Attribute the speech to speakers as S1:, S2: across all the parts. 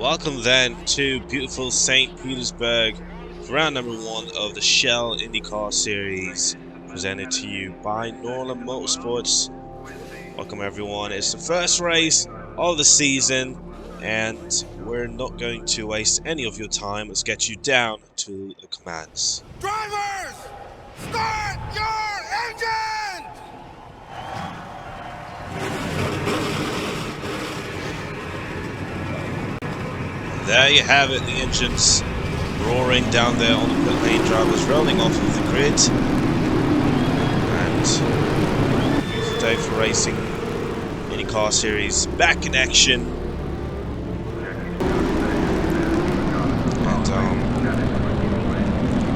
S1: Welcome then to beautiful St. Petersburg for round number 1 of the Shell IndyCar Series, presented to you by NORLA Motorsports. Welcome everyone. It's the first race of the season and we're not going to waste any of your time. Let's get you down to the commands.
S2: Drivers, start your engines!
S1: There you have it, the engines roaring down there on the pit lane, drivers rolling off of the grid. And beautiful day for racing. IndyCar Series back in action.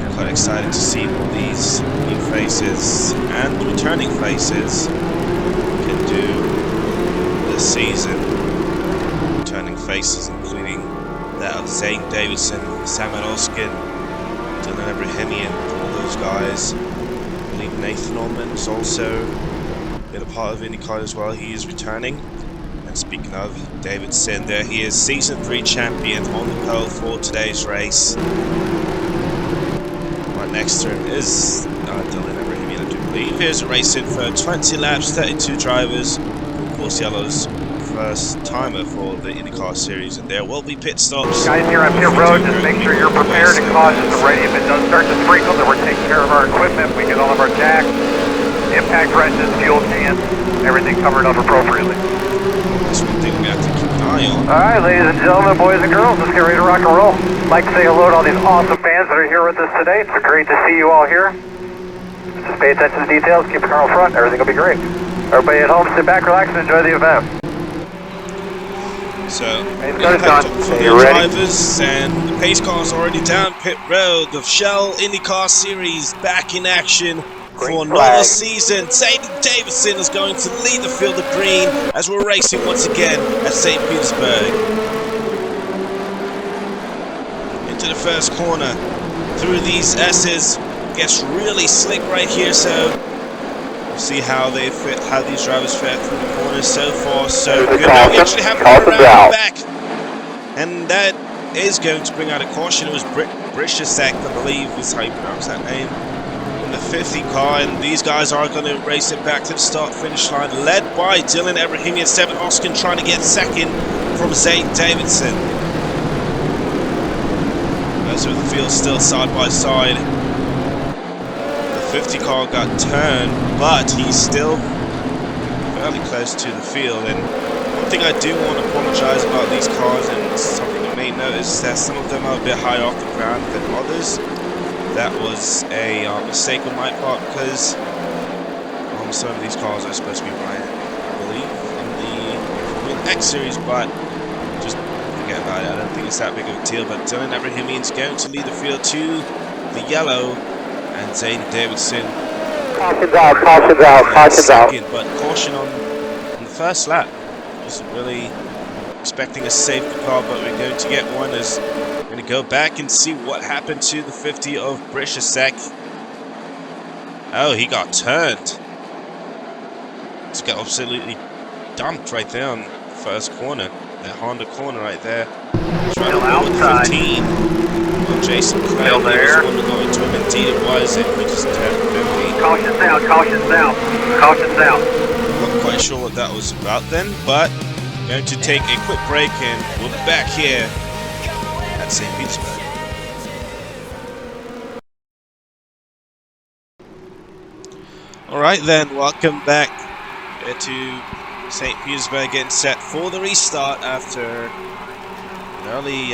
S1: And quite excited to see what these new faces and returning faces can do this season. Returning faces including that of Zane Davidson, Samuel Oskin, Dylan Abrahamian, all those guys. I believe Nathan Allman has also been a part of IndyCar as well. He is returning. And speaking of Davidson, there he is, Season 3 champion on the pole for today's race. Right next to him is Dylan Abrahamian, I do believe. Here's a race in for 20 laps, 32 drivers. Of course, Yellow's first timer for the IndyCar Series, and there will be pit stops.
S3: Guys here on pit road, just make sure you're prepared and cautious and ready. If it does start to sprinkle, then we're taking care of our equipment. We get all of our jacks, impact wrenches, fuel cans, everything covered up appropriately.
S1: That's one thing we have to keep an eye on.
S3: Alright, ladies and gentlemen, boys and girls, let's get ready to rock and roll. I'd like to say hello to all these awesome fans that are here with us today. It's great to see you all here. Just pay attention to the details, keep the car in front, everything will be great. Everybody at home, sit back, relax, and enjoy the event.
S1: So, impact for the drivers, and the pace car is already down pit road. The Shell IndyCar Series back in action for another season. Zane Davidson is going to lead the field of green as we're racing once again at St. Petersburg. Into the first corner through these S's. Gets really slick right here, so see how they fit, how these drivers fare through the corners so far. So good. We actually have one around back, and that is going to bring out a caution. It was Brishasek, I believe is how you pronounce that name, in the 50 car, and these guys are going to race it back to the start-finish line, led by Dylan Abrahamian. Seven Oskin trying to get second from Zane Davidson. Those are the field still side by side. 50 car got turned, but he's still fairly close to the field. And one thing I do want to apologize about these cars, and something you may notice, is that some of them are a bit higher off the ground than others. That was a mistake on my part, because some of these cars are supposed to be right, I believe, in the X Series, but just forget about it. I don't think it's that big of a deal. But Dylan Abrahamian's going to lead the field to the yellow, and Zane Davidson.
S3: Caution's out, caution's out, caution's out.
S1: But caution on the first lap. Wasn't really expecting a safety car, but we're going to get one. As we're going to go back and see what happened to the 50 of Brishasek. Oh, he got turned. Just got absolutely dumped right there on the first corner. That Honda corner right there.
S3: Still outside.
S1: 15. Jason Clay was one to go into him. Indeed it was, and we just turned 50.
S3: Caution's out, caution's out, caution's out.
S1: Not quite sure what that was about then, but going to take a quick break, and we'll be back here at St. Petersburg. Alright then, welcome back to St. Petersburg, getting set for the restart after an early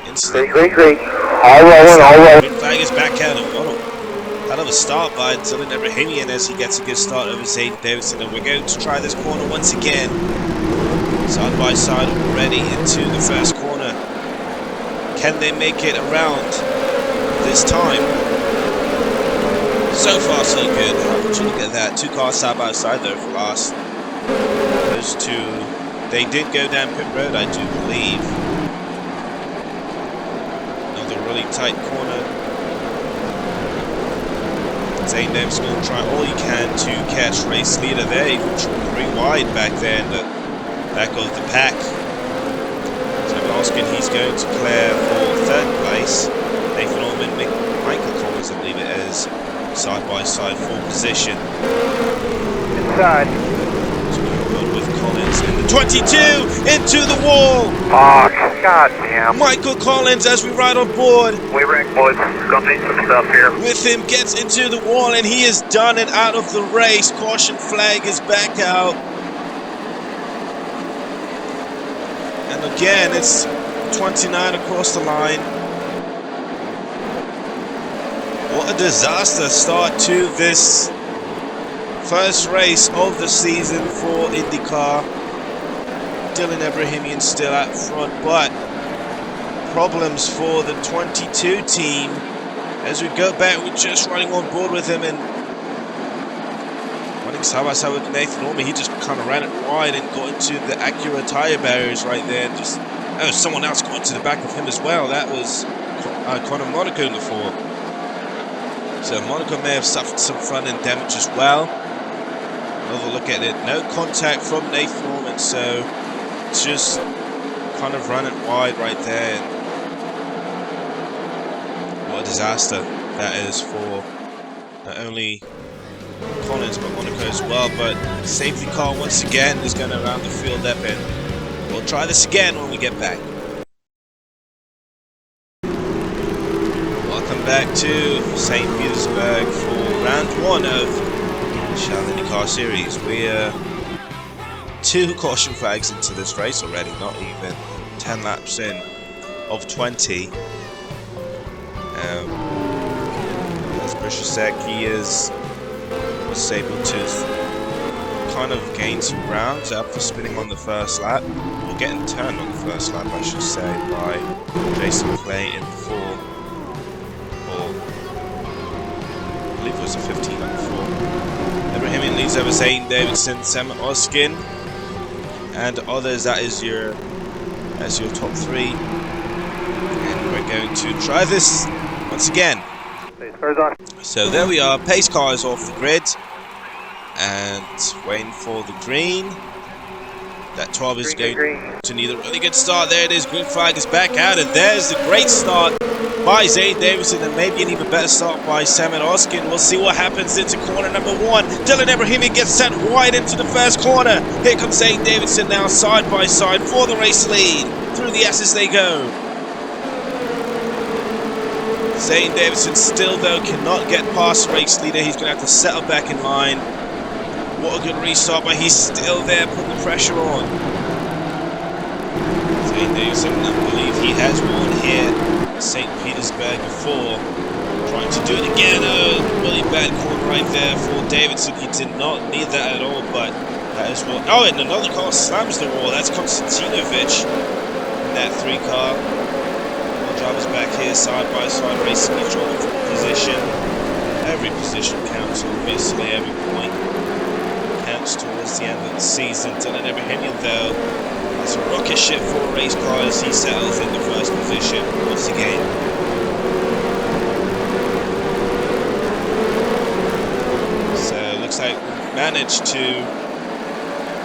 S1: incident.
S3: Great. All rolling.
S1: Green flag is back out, and what a hell of a start by Dylan Abrahamian as he gets a good start over Zane Davidson. And we're going to try this corner once again. Side by side already into the first corner. Can they make it around this time? So far so good. How would you look at that? Two cars side by side though for last. Those two, they did go down pit road, I do believe. Really tight corner. Zane Davidson going to try all you can to catch race leader there. Even 3 wide back there in the back of the pack. Asking he's going to clear for third place. Nathan Orman, Michael Collins, I believe it is, side by side for position.
S3: Inside.
S1: With Collins in the 22 into the wall.
S3: Fuck. God damn.
S1: Michael Collins, as we ride on board.
S3: We ring, boys. Gonna need some stuff here.
S1: With him, gets into the wall, and he is done and out of the race. Caution flag is back out. And again, it's 29 across the line. What a disaster start to this first race of the season for IndyCar. Dylan Ebrahimian still out front, but problems for the 22 team. As we go back, we're just running on board with him and running side by side with Nathan Orman. He just kind of ran it wide and got into the Acura tire barriers right there. Just someone else got into the back of him as well. That was Connor Monaco in the fall. So Monaco may have suffered some front end damage as well. Another look at it. No contact from Nathan Orman, so it's just kind of run it wide right there. And what a disaster that is for not only Collins but Monaco as well. But safety car once again is going to round the field up, and we'll try this again when we get back. Welcome back to St. Petersburg for round one of the Shell IndyCar Series. We're 2 caution flags into this race already, not even 10 laps in of 20. As Brishasek, he was able to kind of gain some grounds after spinning on the first lap, or getting turned on the first lap, I should say, by Jason Clay in the fall. Or I believe it was a 15 on the fall. Ebrahimian leads over Zane Davidson, Sam Oskin, and others. That is your top 3, and we're going to try this once again. So there we are, pace car is off the grid and waiting for the green. That 12 is going to need a really good start. There it is, green flag is back out, and there's the great start by Zane Davidson, and maybe an even better start by Samuel Oskin. We'll see what happens into corner number 1. Dylan Ebrahimian gets sent wide into the first corner. Here comes Zane Davidson now side by side for the race lead. Through the S's they go. Zane Davidson still though cannot get past the race leader. He's going to have to settle back in line. What a good restart, but he's still there putting the pressure on. Zane Davidson, I believe he has won here at St. Petersburg before. Trying to do it again. A really bad corner right there for Davidson. He did not need that at all, but that is what... Oh, and another car slams the wall. That's Konstantinovic in that 3 car. Drivers back here side by side, racing each other for position. Every position counts, obviously. Every point counts towards the end of the season. Dylan Ebrahimian, though, it's a rocket ship for a race car as he settles in the first position once again. So it looks like we've managed to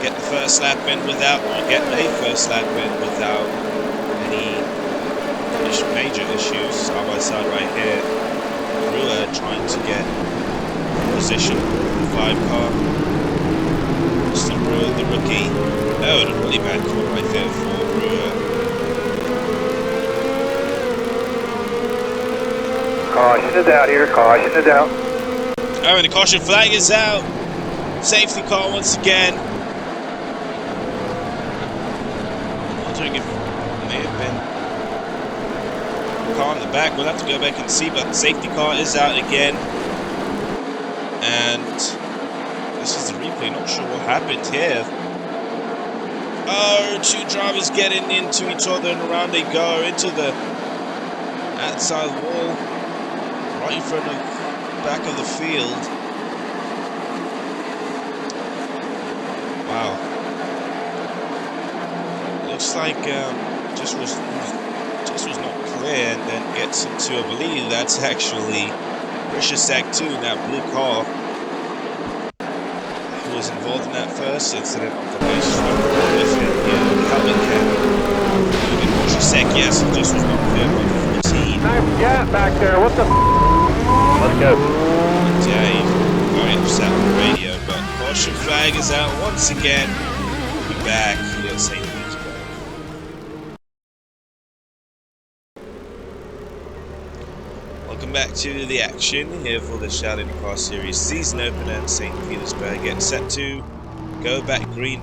S1: get the first lap in without, or get a first lap in without any major issues. Side by side right here, Brewer trying to get position, 5 car. Mr. Brewer, the rookie. Oh, and a really bad corner right there for Brewer.
S3: Caution is out here, caution is out.
S1: Oh, and the caution flag is out. Safety car once again. I'm wondering if it may have been car in the back. We'll have to go back and see, but the safety car is out again, and this is the replay. Not sure what happened here. Oh, 2 drivers getting into each other, and around they go into the outside wall right in front of the back of the field. Wow, looks like just was not clear, and then gets into, I believe that's actually Brishasek too, in that blue car, who was involved in that first incident on the racetrack with him. Yeah, helmet cam. extra sec, yes, it just was 1:14.
S3: Nice cat back there. What the? Let's go.
S1: And yeah, he's very upset on the radio, but caution flag is out once again. We'll be back at St. Petersburg. Welcome back to the action here for the Shell IndyCar Series season opener in St. Petersburg. Getting set to go back green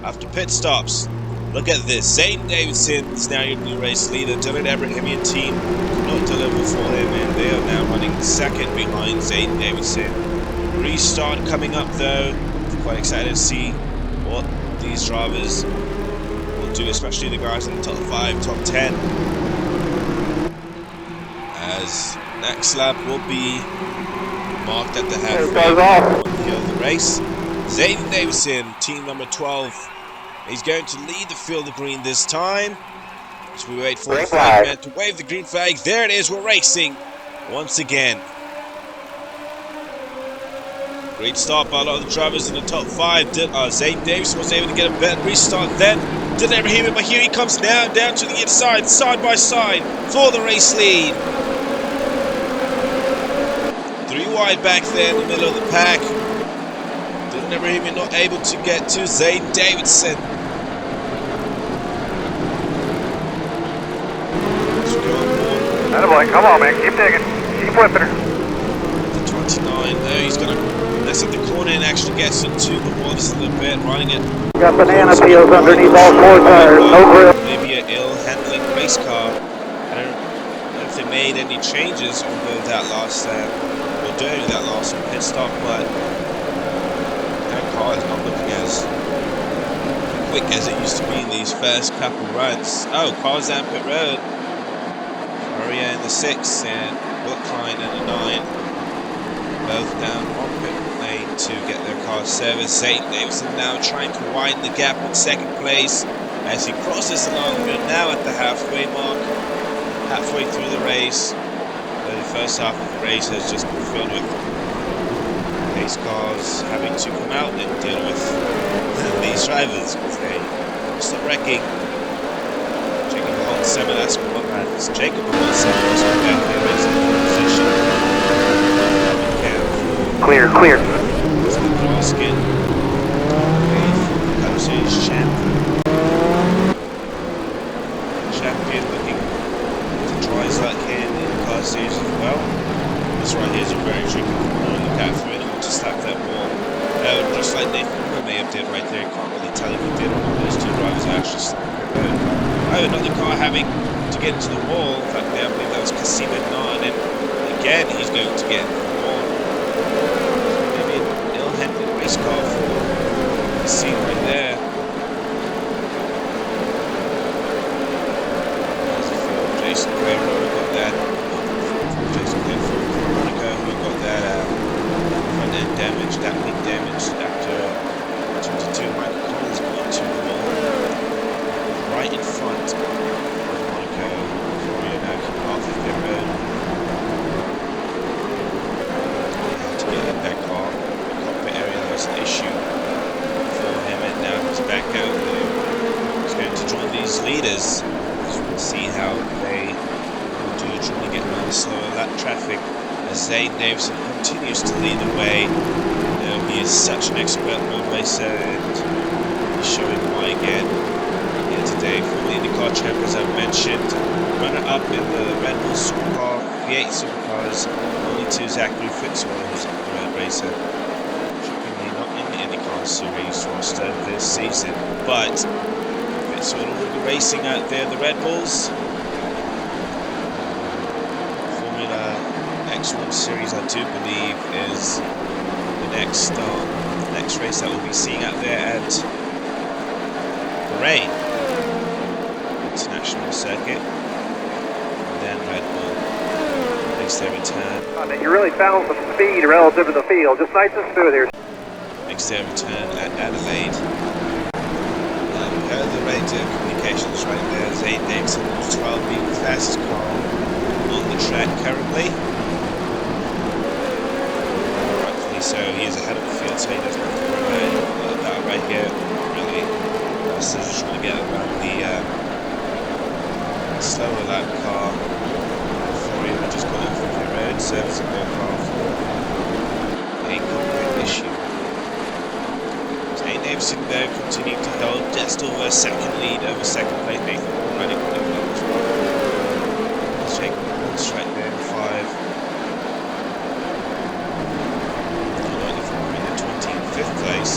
S1: after pit stops. Look at this. Zane Davidson is now your new race leader. Dylan Abrahamian team could not deliver for him, and they are now running second behind Zane Davidson. Restart coming up though. Quite excited to see what these drivers will do, especially the guys in the top 5, top 10. As next lap will be marked at the halfway point of the race. Zane Davidson, team number 12. He's going to lead the field of green this time. As we wait for the flag man to wave the green flag. There it is, we're racing once again. Great start by a lot of the drivers in the top 5. Zane Davidson was able to get a better restart then. Dylan Abrahamian, but here he comes now down to the inside, side by side for the race lead. 3 wide back there in the middle of the pack. Dylan Abrahamian not able to get to Zane Davidson.
S3: Attaboy, come on, man. Keep digging. Keep whipping her.
S1: The 29 there. He's going to mess up the corner and actually gets into the wall just a little bit, running it.
S3: Got banana peels underneath all 4 tires. No grill.
S1: Maybe an ill-handling race car. I don't know if they made any changes on that last, or during that last pit stop, but that car is not looking as quick as it used to be in these first couple runs. Oh, cars down pit road. Maria in the 6 and Wilkline in the 9. Both down on pit lane to get their cars serviced. Zane Davidson now trying to widen the gap in second place as he crosses along. We're now at the halfway mark, halfway through the race. The first half of the race has just been filled with pace cars having to come out and deal with these drivers because they stop wrecking. Jacob that's what matters. Jacob Holtz is back there racing position.
S3: Clear, clear.
S1: It's the basket. Coach's champion. Champion looking to try his luck here in the car series as well. This right here is a very tricky corner to look out for anyone to slap that wall. Just like Nathan may have did right there, you can't really tell if he did or not. Those 2 drivers are actually slapping the road. Oh, another car having to get into the wall. In fact, I believe that was Casimo 9, and again he's going to get into the wall. Maybe an ill-handed race car for the scene right there. There's a field. Jason Guerrero, we got that. Jason Guerrero, Monaco, we got that front end damage, that wing damage after 22. Michael Collins going to the wall. Right in front of Monaco. Victoria now coming off of their road. To get in that car. The cockpit area, there was an issue for him, and now he's back out there. He's going to join these leaders. So we'll see how they will do trying to get around the slower lap traffic as Zane Davidson continues to lead the way. You know, he is such an expert road racer, and he's showing why again. Today for the IndyCar champ, as I mentioned, runner-up in the Red Bull Supercar, V8 Supercars, only to Zachary Fitzgerald, who's a road racer. Shockingly not in the IndyCar Series roster this season, but Fitzgerald will be racing out there. The Red Bulls Formula X1 Series, I do believe, is the next race that we'll be seeing out there at Bahrain International Circuit, and then Red Bull makes their return.
S3: You really found some speed relative to the field, just nice and smooth here.
S1: Makes their return at Adelaide. We heard the radio communications right there. Zane Davidson, 12 being the fastest car on the track currently. Rightfully so, he is ahead of the field, so he doesn't have to worry about that right here. Really, this is trying to get around the slower lap car. Before he just got off of the road, servicing their car for a cockpit issue. Zane Davidson though continuing to hold just over a second lead over second place. Nathan Moore running on the as well. Jake Moore right there in 5. In the 25th place.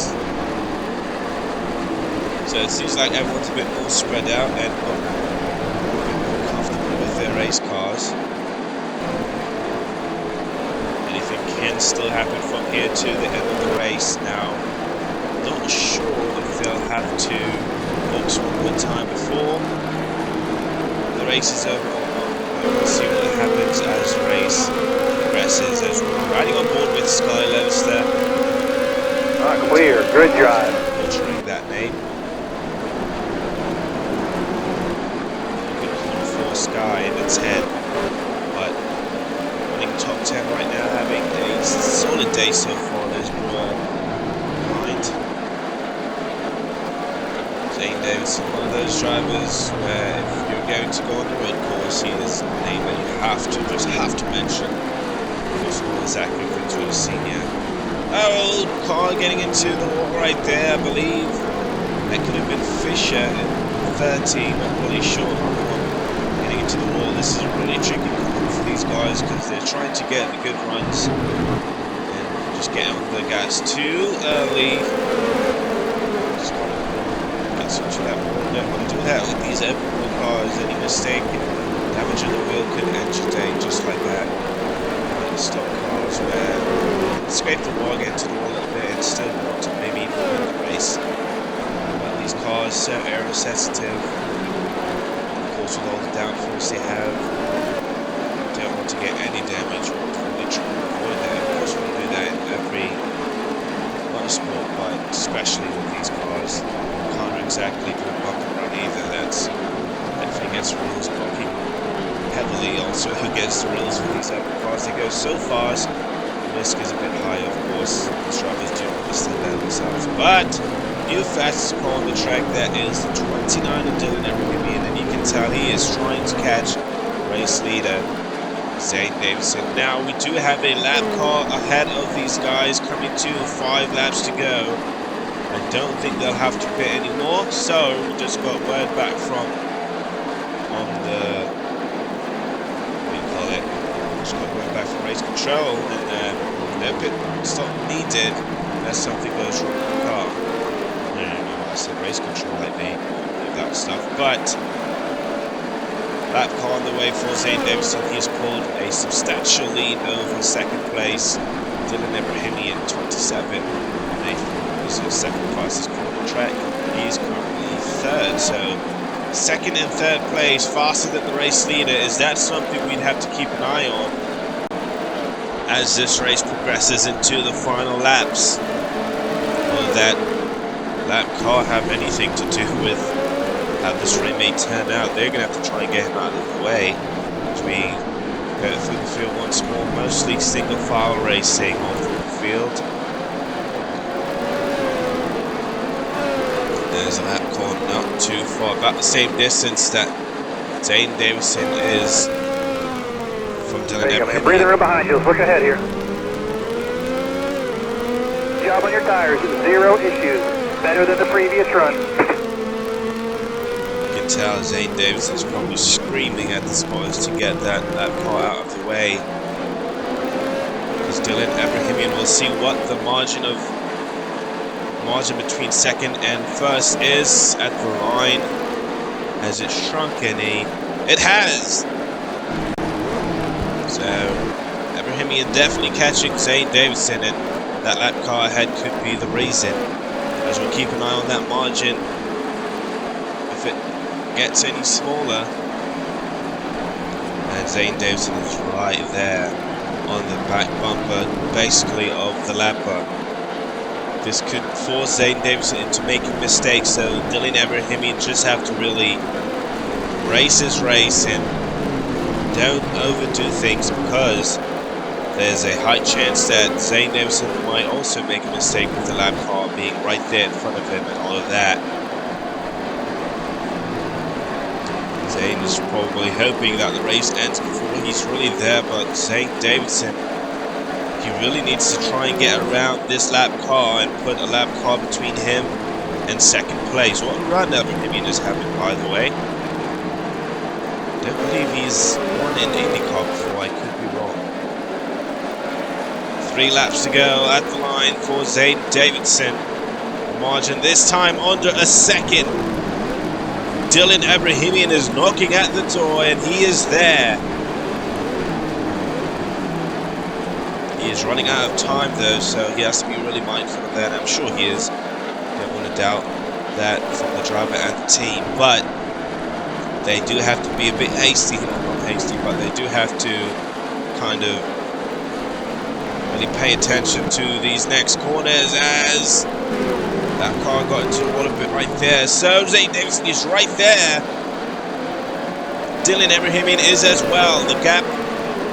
S1: So it seems like everyone's a bit more spread out and a bit more comfortable with their race cars. Anything can still happen from here to the end of the race now. Not sure if they'll have to box one more time before the race is over or not. We'll see what happens as the race progresses. As we're riding on board with Sky Levis there.
S3: Clear, good drive.
S1: Butchering that name. Good call for Sky in the 10, but running top 10 right now, having a solid day so far. There's Brewer behind. Zane Davidson, one of those drivers where if you're going to go on the road course, he is a name that you have to mention. Of course, Zachary Fitzgerald Senior. Oh, car getting into the wall right there, I believe. That could have been Fisher in 13, I'm really sure. Getting into the wall. This is a really tricky call for these guys because they're trying to get the good runs and just get on the gas too early. Just get into that wall. Don't want to do that with these open wheel cars. Any mistake, damage on the wheel could end your day just like that. Stock cars where scrape the wall, get into the wall a little bit and still want to maybe even win the race. But these cars so aero sensitive. Of course, with all the downforce they have, don't want to get any damage. Really try to avoid that. Of course, we do that in every motorsport, but especially with these cars, you can't exactly do a bump and run either. That's definitely against rules. Blocking heavily also against the rules for these open cars. They go so fast, the risk is a bit high, of course. These drivers do understand that themselves. But new fastest car on the track, that is the 29 of Dylan Evergreen, and you can tell he is trying to catch race leader Zane Davidson. Now we do have a lap car ahead of these guys coming to 5 laps to go. I don't think they'll have to pit anymore, so we just got word back from on the back from race control, and no pit stop needed unless something goes wrong with the car. I don't know why I said race control, like they do that stuff. But lap car on the way for Zane Davidson. He's pulled a substantial lead over second place. Dylan Ibrahimi in 27. Nathan was the second fastest car on the track. He's currently third. So second and third place, faster than the race leader. Is that something we'd have to keep an eye on as this race progresses into the final laps? Will that lap car have anything to do with how this race may turn out? They're going to have to try and get him out of the way as we go through the field once more. Mostly single file racing all through the field. There's a lap car not too far, about the same distance that Zane Davidson is from Dylan Evergreen.
S3: Breathing room behind you. Let's look ahead here. Good job on your tires. 0 issues. Better than the previous run.
S1: You can tell Zane Davidson's probably screaming at the spotters to get that car out of the way. Because Dylan Evergreen will see what the margin between second and first is at the line. Has it shrunk any? It has! So, Ibrahimi definitely catching Zane Davidson, and that lap car ahead could be the reason. As we'll keep an eye on that margin. If it gets any smaller. And Zane Davidson is right there on the back bumper, basically, of the lapper. This could force Zane Davidson into making mistakes, so Dylan Ibrahimi just have to really race his race and don't overdo things, because there's a high chance that Zane Davidson might also make a mistake with the lap car being right there in front of him and all of that. Zane is probably hoping that the race ends before he's really there, but Zane Davidson, he really needs to try and get around this lap car and put a lap car between him and second place. What a run Abrahamian is having, by the way. Don't believe he's won in IndyCar before, I could be wrong. 3 laps to go at the line for Zane Davidson. The margin this time under a second. Dylan Abrahamian is knocking at the door and he is there. He is running out of time though, so he has to be really mindful of that. I'm sure he is. Don't want to doubt that from the driver and the team, but they do have to be a bit hasty. Not hasty, but they do have to kind of really pay attention to these next corners as that car got into a wall a bit right there. So Zane Davidson is right there. Dylan Abrahamian is as well. The gap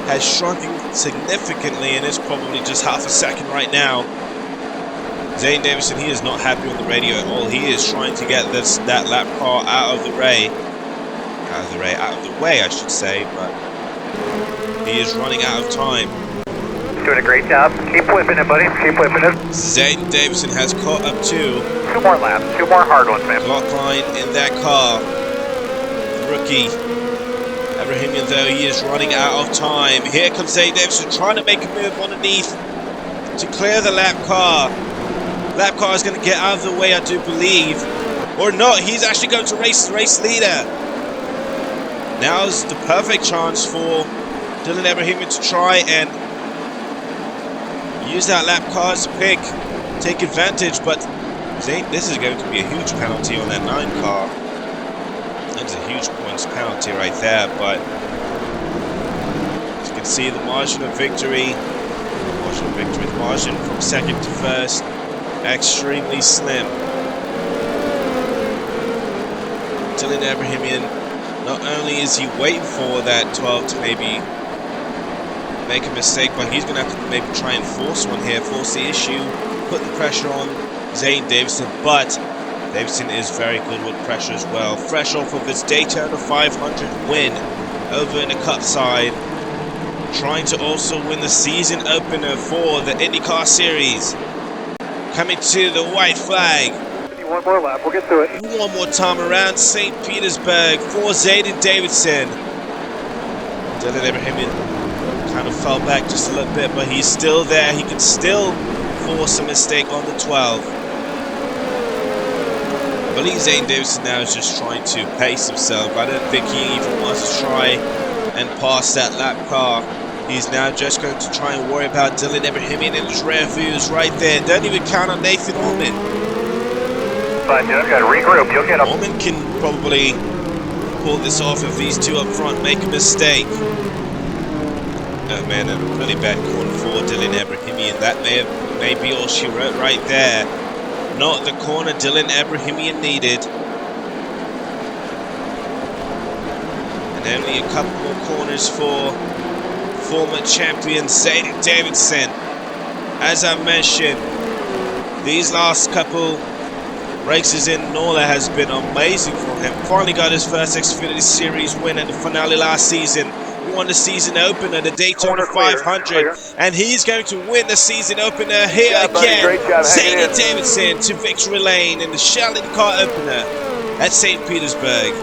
S1: has shrunk significantly and is probably just half a second right now. Zane Davidson, he is not happy on the radio at all. He is trying to get that lap car out of the way, I should say, but he is running out of time.
S3: Doing a great job. Keep whipping it, buddy. Keep whipping it.
S1: Zane Davidson has caught up to
S3: 2 more laps. 2 more hard ones, man.
S1: clock line in that car. Rookie Abrahamian, though, he is running out of time. Here comes Zane Davidson trying to make a move underneath to clear the lap car. Lap car is going to get out of the way, I do believe. Or not. He's actually going to race the race leader. Now's the perfect chance for Dylan Abrahamian to try and use that lap car as a pick, take advantage, but this is going to be a huge penalty on that 9 car. That's a huge points penalty right there, but as you can see, the margin of victory, the margin from second to first, extremely slim. Dylan Abrahamian, not only is he waiting for that 12 to maybe make a mistake, but he's going to have to maybe try and force one here, force the issue, put the pressure on Zane Davidson, but Davidson is very good with pressure as well. Fresh off of his Daytona 500 win over in the Cup side, trying to also win the season opener for the IndyCar Series. Coming to the white flag.
S3: 1 more lap, we'll get to it.
S1: One more time around St. Petersburg for Zane Davidson. Dylan Abrahamian kind of fell back just a little bit, but he's still there. He can still force a mistake on the 12. I believe Zane Davidson now is just trying to pace himself. I don't think he even wants to try and pass that lap car. He's now just going to try and worry about Dylan Abrahamian and his rear views right there. Don't even count on Nathan Allman.
S3: Fine, dude, I've got to regroup. You'll get him.
S1: Allman can probably pull this off if these two up front make a mistake. Oh man, a really bad corner for Dylan Abrahamian. That may be all she wrote right there. Not the corner Dylan Abrahamian needed. And only a couple more corners for former champion Zane Davidson. As I mentioned, these last couple races in NORLA has been amazing for him. Finally got his first Xfinity Series win at the finale last season. Won the season opener, the Daytona 500, and he's going to win the season opener here again. Zane Davidson to victory lane in the Shell IndyCar opener at St. Petersburg.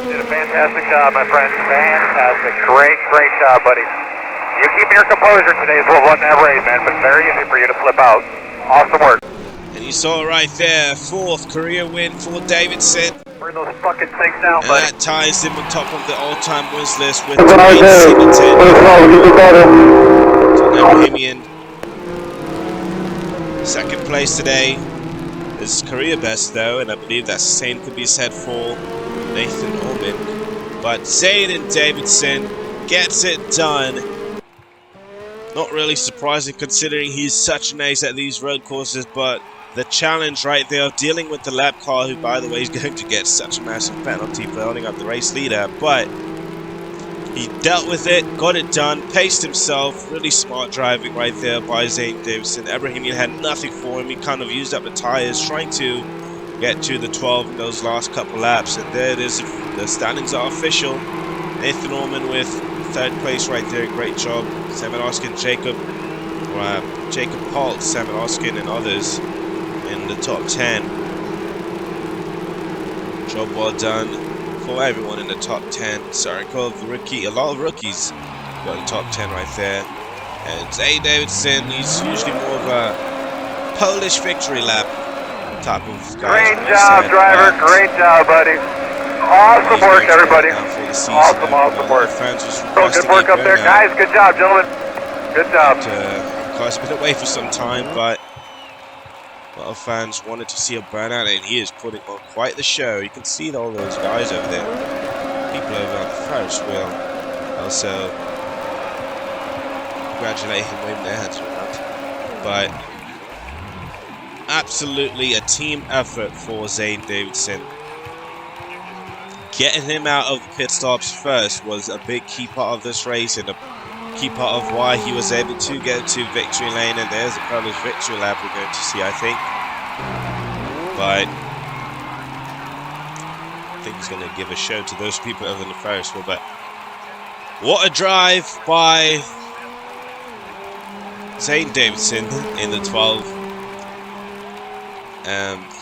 S3: Did a fantastic job, my friend. Fantastic. Great job, buddy. You keeping your composure today is what won that race, man, but very easy for you to flip out. Awesome work.
S1: And you saw right there, 4th career win for Davidson.
S3: Burn those fucking things down,
S1: And
S3: buddy.
S1: that ties him on top of the all-time wins list with Singleton. Second place today. His career best though, and I believe that same could be said for Nathan Allman. But Zane Davidson gets it done. Not really surprising considering he's such an ace at these road courses, but the challenge right there of dealing with the lap car, who by the way is going to get such a massive penalty for holding up the race leader, but He dealt with it, got it done, paced himself. Really smart driving right there by Zane Davidson. Ebrahimi had nothing for him. He kind of used up the tires, trying to get to the 12 in those last couple laps. And there it is. The standings are official. Nathan Norman with third place right there. Great job. Simon Oskin, Jacob Holt, Simon Oskin, and others in the top 10. Job well done for everyone in the top 10. Sarikov, rookie, a lot of rookies got the top 10 right there. And Zane Davidson, he's usually more of a Polish victory lap type of guy.
S3: Great job, driver. Great job, buddy. Awesome work, everybody. Awesome work. Good work up there, guys. Good job, gentlemen. Good job.
S1: Of course, been away for some time, but a lot of fans wanted to see a burnout, and he is putting on quite the show. You can see all those guys over there. People over on the first wheel also congratulate him, waving their hands around. But absolutely a team effort for Zane Davidson. Getting him out of the pit stops first was a big key part of this race, and a key part of why he was able to get to victory lane. And there's a Polish victory lap we're going to see, I think. But I think he's going to give a show to those people over in the Ferris wheel. But what a drive by Zane Davidson in the 12.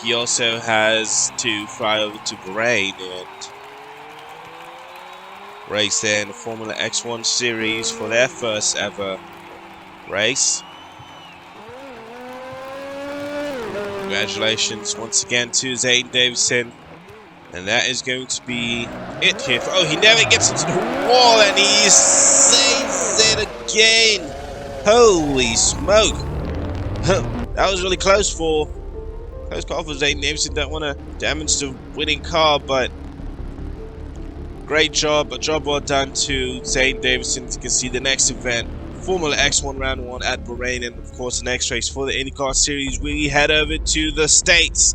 S1: He also has to fly over to Bahrain and race there in the Formula X1 series for their first ever race. Congratulations once again to Zane Davidson. And that is going to be it here. Oh, he never gets into the wall, and he saves it again. Holy smoke. That was really close call for Zane Davidson. Don't want to damage the winning car, but great job. A job well done to Zane Davidson. You can see the next event, Formula X1 Round 1 at Bahrain, and of course the next race for the IndyCar Series. We head over to the States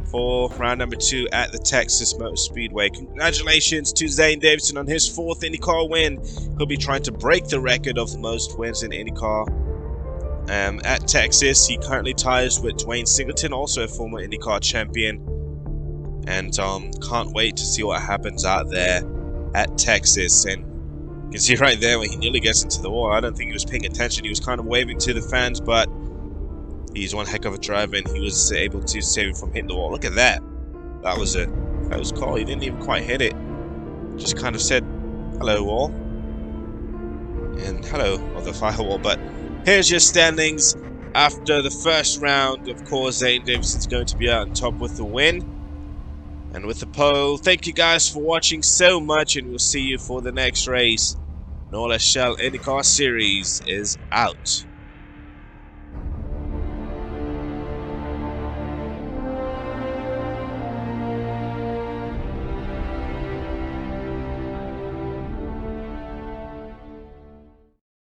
S1: for round number 2 at the Texas Motor Speedway. Congratulations to Zane Davidson on his 4th IndyCar win. He'll be trying to break the record of the most wins in IndyCar. At Texas, he currently ties with Dwayne Singleton, also a former IndyCar champion. And can't wait to see what happens out there at Texas. And you can see right there when he nearly gets into the wall. I don't think he was paying attention. He was kind of waving to the fans, but he's one heck of a driver, and he was able to save him from hitting the wall. Look at that. That was a close call. He didn't even quite hit it. Just kind of said, hello, wall. And hello, other firewall. But here's your standings after the first round. Of course, Zane Davidson's going to be out on top with the win. And with the pole. Thank you guys for watching so much, and we'll see you for the next race. NORLA Shell IndyCar Series is out.